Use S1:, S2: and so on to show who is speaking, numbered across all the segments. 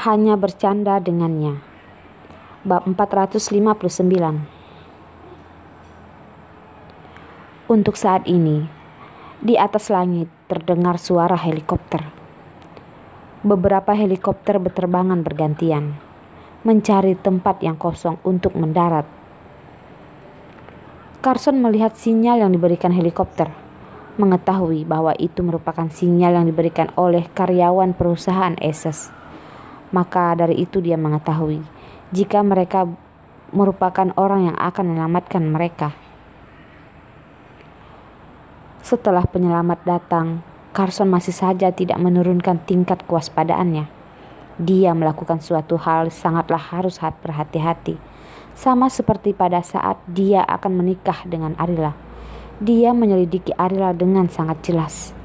S1: hanya bercanda dengannya. Bab 459. Untuk saat ini, di atas langit terdengar suara helikopter. Beberapa helikopter berterbangan bergantian, mencari tempat yang kosong untuk mendarat. Carson melihat sinyal yang diberikan helikopter, mengetahui bahwa itu merupakan sinyal yang diberikan oleh karyawan perusahaan Essex. Maka dari itu dia mengetahui jika mereka merupakan orang yang akan menyelamatkan mereka. Setelah penyelamat datang, Carson masih saja tidak menurunkan tingkat kewaspadaannya. Dia melakukan suatu hal sangatlah harus berhati-hati. Sama seperti pada saat dia akan menikah dengan Arila. Dia menyelidiki Arila dengan sangat jelas.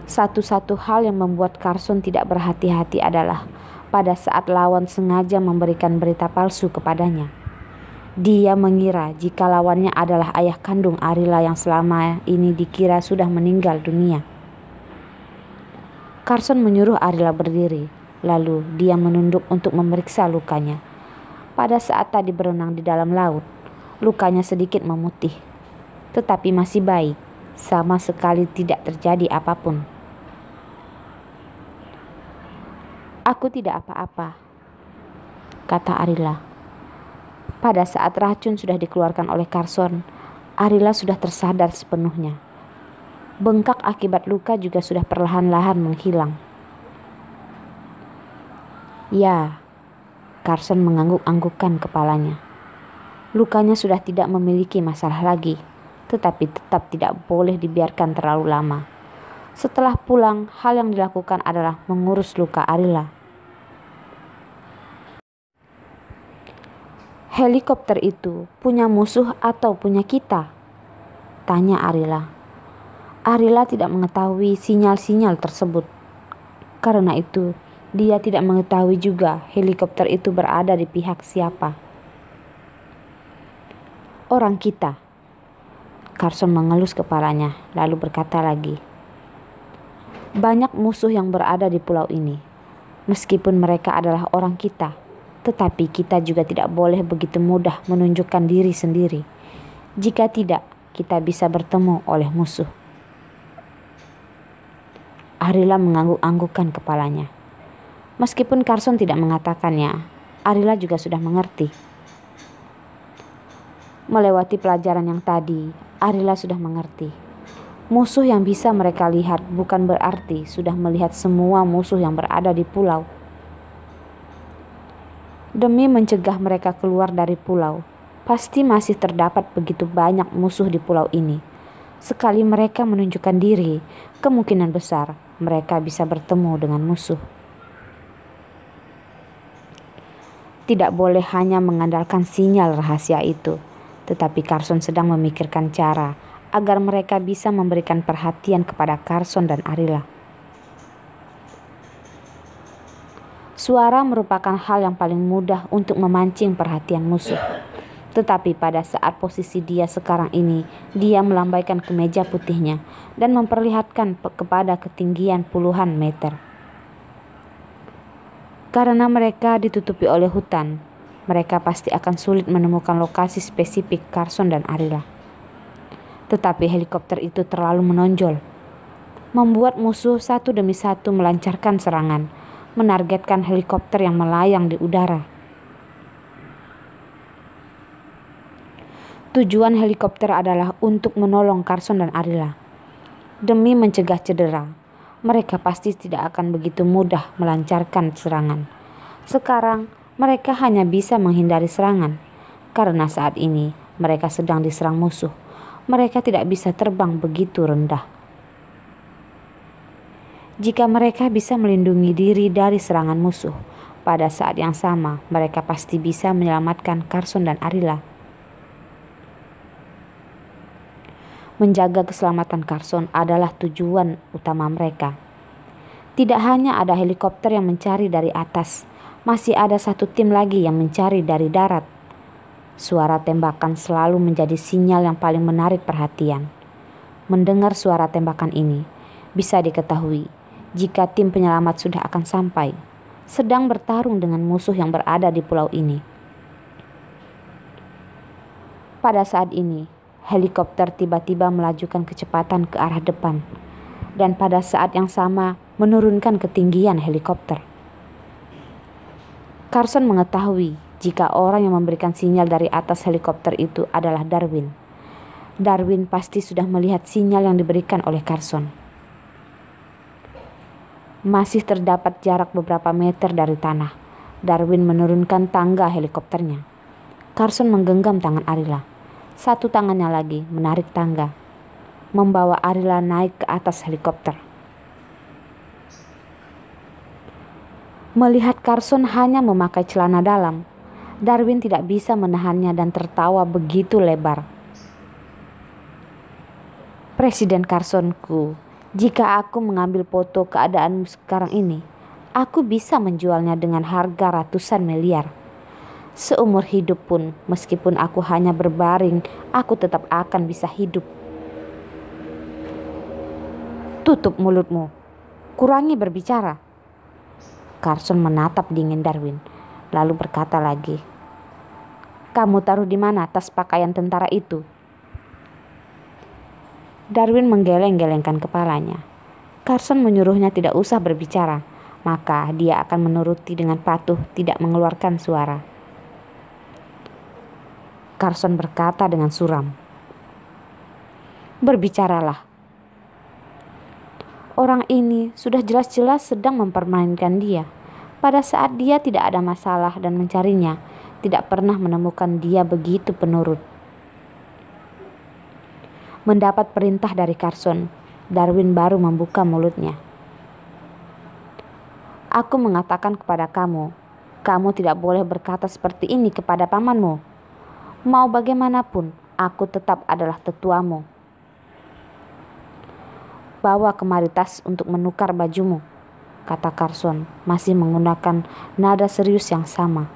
S1: Satu-satu hal yang membuat Carson tidak berhati-hati adalah pada saat lawan sengaja memberikan berita palsu kepadanya. Dia mengira jika lawannya adalah ayah kandung Arila yang selama ini dikira sudah meninggal dunia. Carson menyuruh Arila berdiri, lalu dia menunduk untuk memeriksa lukanya. Pada saat tadi berenang di dalam laut, lukanya sedikit memutih, tetapi masih baik, sama sekali tidak terjadi apapun. "Aku tidak apa-apa," kata Arila. Pada saat racun sudah dikeluarkan oleh Carson, Arila sudah tersadar sepenuhnya. Bengkak akibat luka juga sudah perlahan-lahan menghilang. "Ya," Carson mengangguk-anggukkan kepalanya. Lukanya sudah tidak memiliki masalah lagi, tetapi tetap tidak boleh dibiarkan terlalu lama. Setelah pulang, hal yang dilakukan adalah mengurus luka Arila. "Helikopter itu punya musuh atau punya kita?" tanya Arila. Arila tidak mengetahui sinyal-sinyal tersebut. Karena itu, dia tidak mengetahui juga helikopter itu berada di pihak siapa. "Orang kita," Carson mengelus kepalanya, lalu berkata lagi. "Banyak musuh yang berada di pulau ini. Meskipun mereka adalah orang kita, tetapi kita juga tidak boleh begitu mudah menunjukkan diri sendiri. Jika tidak, kita bisa bertemu oleh musuh." Arila mengangguk-anggukkan kepalanya. Meskipun Carson tidak mengatakannya, Arila juga sudah mengerti. Melewati pelajaran yang tadi, Arila sudah mengerti. Musuh yang bisa mereka lihat bukan berarti sudah melihat semua musuh yang berada di pulau. Demi mencegah mereka keluar dari pulau, pasti masih terdapat begitu banyak musuh di pulau ini. Sekali mereka menunjukkan diri, kemungkinan besar mereka bisa bertemu dengan musuh. Tidak boleh hanya mengandalkan sinyal rahasia itu, tetapi Carson sedang memikirkan cara agar mereka bisa memberikan perhatian kepada Carson dan Arila. Suara merupakan hal yang paling mudah untuk memancing perhatian musuh. Tetapi pada saat posisi dia sekarang ini, dia melambaikan kemeja putihnya dan memperlihatkan kepada ketinggian puluhan meter. Karena mereka ditutupi oleh hutan, mereka pasti akan sulit menemukan lokasi spesifik Carson dan Arila. Tetapi helikopter itu terlalu menonjol, membuat musuh satu demi satu melancarkan serangan, menargetkan helikopter yang melayang di udara. Tujuan helikopter adalah untuk menolong Carson dan Arila. Demi mencegah cedera, mereka pasti tidak akan begitu mudah melancarkan serangan. Sekarang, mereka hanya bisa menghindari serangan, karena saat ini mereka sedang diserang musuh. Mereka tidak bisa terbang begitu rendah. Jika mereka bisa melindungi diri dari serangan musuh, pada saat yang sama mereka pasti bisa menyelamatkan Carson dan Arila. Menjaga keselamatan Carson adalah tujuan utama mereka. Tidak hanya ada helikopter yang mencari dari atas, masih ada satu tim lagi yang mencari dari darat. Suara tembakan selalu menjadi sinyal yang paling menarik perhatian. Mendengar suara tembakan ini, bisa diketahui jika tim penyelamat sudah akan sampai, sedang bertarung dengan musuh yang berada di pulau ini. Pada saat ini, helikopter tiba-tiba melajukan kecepatan ke arah depan, dan pada saat yang sama menurunkan ketinggian helikopter. Carson mengetahui jika orang yang memberikan sinyal dari atas helikopter itu adalah Darwin. Darwin pasti sudah melihat sinyal yang diberikan oleh Carson. Masih terdapat jarak beberapa meter dari tanah. Darwin menurunkan tangga helikopternya. Carson menggenggam tangan Arila. Satu tangannya lagi menarik tangga, membawa Arila naik ke atas helikopter. Melihat Carson hanya memakai celana dalam, Darwin tidak bisa menahannya dan tertawa begitu lebar. Presiden Carsonku, jika aku mengambil foto keadaanmu sekarang ini, aku bisa menjualnya dengan harga ratusan miliar. Seumur hidup pun, meskipun aku hanya berbaring, aku tetap akan bisa hidup. Tutup mulutmu, kurangi berbicara. Carson menatap dingin Darwin, lalu berkata lagi, "Kamu taruh di mana tas pakaian tentara itu?" Darwin menggeleng-gelengkan kepalanya. Carson menyuruhnya tidak usah berbicara, maka dia akan menuruti dengan patuh, tidak mengeluarkan suara. Carson berkata dengan suram, "Berbicaralah. Orang ini sudah jelas-jelas sedang mempermainkan dia. Pada saat dia tidak ada masalah dan mencarinya, tidak pernah menemukan dia begitu penurut." Mendapat perintah dari Carson, Darwin baru membuka mulutnya. "Aku mengatakan kepada kamu, kamu tidak boleh berkata seperti ini kepada pamanmu. Mau bagaimanapun, aku tetap adalah tetuamu. Bawa kemari tas untuk menukar bajumu," kata Carson, masih menggunakan nada serius yang sama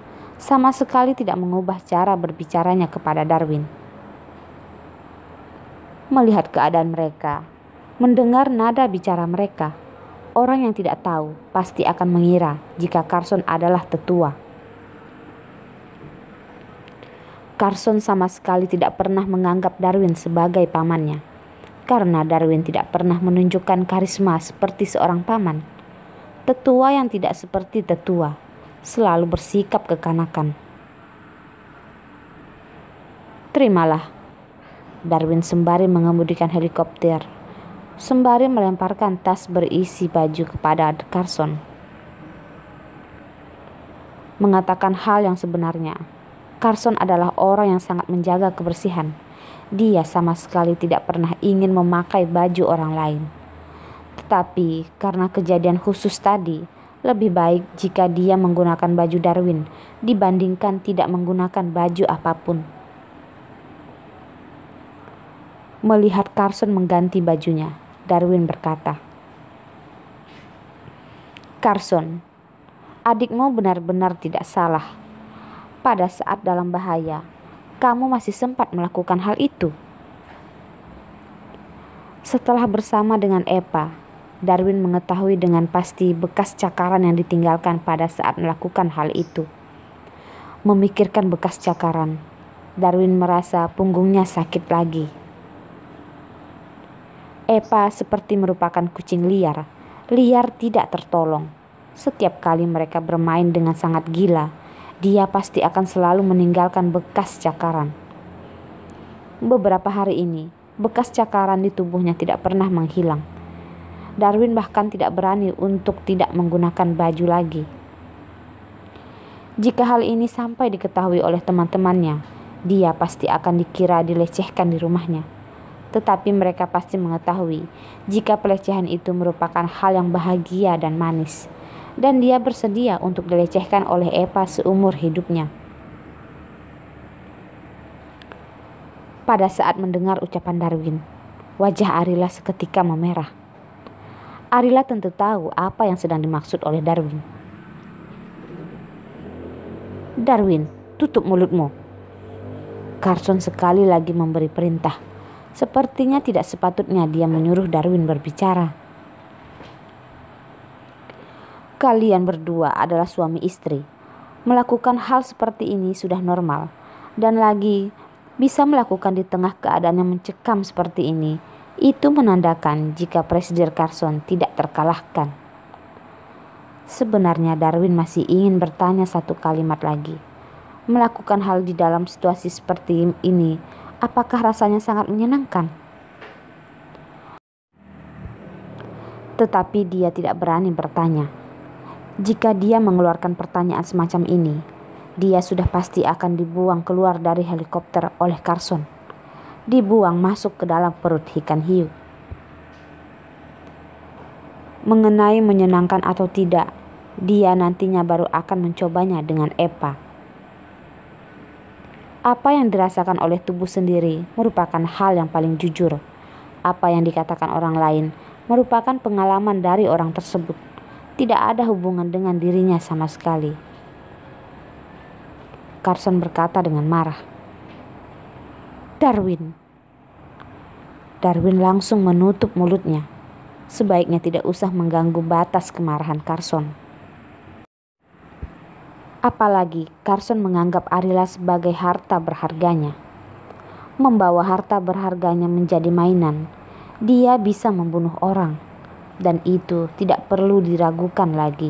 S1: sekali tidak mengubah cara berbicaranya kepada Darwin. Melihat keadaan mereka, mendengar nada bicara mereka, orang yang tidak tahu pasti akan mengira jika Carson adalah tetua. Carson sama sekali tidak pernah menganggap Darwin sebagai pamannya, karena Darwin tidak pernah menunjukkan karisma seperti seorang paman. Tetua yang tidak seperti tetua, selalu bersikap kekanakan. "Terimalah," Darwin sembari mengemudikan helikopter, sembari melemparkan tas berisi baju kepada Carson. Mengatakan hal yang sebenarnya, Carson adalah orang yang sangat menjaga kebersihan. Dia sama sekali tidak pernah ingin memakai baju orang lain. Tetapi karena kejadian khusus tadi, lebih baik jika dia menggunakan baju Darwin dibandingkan tidak menggunakan baju apapun. Melihat Carson mengganti bajunya, Darwin berkata, "Carson, adikmu benar-benar tidak salah. Pada saat dalam bahaya, kamu masih sempat melakukan hal itu." Setelah bersama dengan Epa, Darwin mengetahui dengan pasti bekas cakaran yang ditinggalkan pada saat melakukan hal itu. Memikirkan bekas cakaran, Darwin merasa punggungnya sakit lagi. Epa seperti merupakan kucing liar tidak tertolong. Setiap kali mereka bermain dengan sangat gila, dia pasti akan selalu meninggalkan bekas cakaran. Beberapa hari ini, bekas cakaran di tubuhnya tidak pernah menghilang. Darwin bahkan tidak berani untuk tidak menggunakan baju lagi. Jika hal ini sampai diketahui oleh teman-temannya, dia pasti akan dikira dilecehkan di rumahnya. Tetapi mereka pasti mengetahui jika pelecehan itu merupakan hal yang bahagia dan manis, dan dia bersedia untuk dilecehkan oleh Epa seumur hidupnya. Pada saat mendengar ucapan Darwin, wajah Arila seketika memerah. Arila tentu tahu apa yang sedang dimaksud oleh Darwin. "Darwin, tutup mulutmu." Carson sekali lagi memberi perintah. Sepertinya tidak sepatutnya dia menyuruh Darwin berbicara. Kalian berdua adalah suami istri. Melakukan hal seperti ini sudah normal. Dan lagi, bisa melakukan di tengah keadaan yang mencekam seperti ini. Itu menandakan jika Presiden Carson tidak terkalahkan. Sebenarnya Darwin masih ingin bertanya satu kalimat lagi. Melakukan hal di dalam situasi seperti ini, apakah rasanya sangat menyenangkan? Tetapi dia tidak berani bertanya. Jika dia mengeluarkan pertanyaan semacam ini, dia sudah pasti akan dibuang keluar dari helikopter oleh Carson. Dibuang masuk ke dalam perut ikan hiu. Mengenai menyenangkan atau tidak, dia nantinya baru akan mencobanya dengan Eva. Apa yang dirasakan oleh tubuh sendiri merupakan hal yang paling jujur. Apa yang dikatakan orang lain merupakan pengalaman dari orang tersebut. Tidak ada hubungan dengan dirinya sama sekali. Carson berkata dengan marah. Darwin langsung menutup mulutnya. Sebaiknya tidak usah mengganggu batas kemarahan Carson. Apalagi Carson menganggap Arila sebagai harta berharganya. Membawa harta berharganya menjadi mainan, dia bisa membunuh orang. Dan itu tidak perlu diragukan lagi.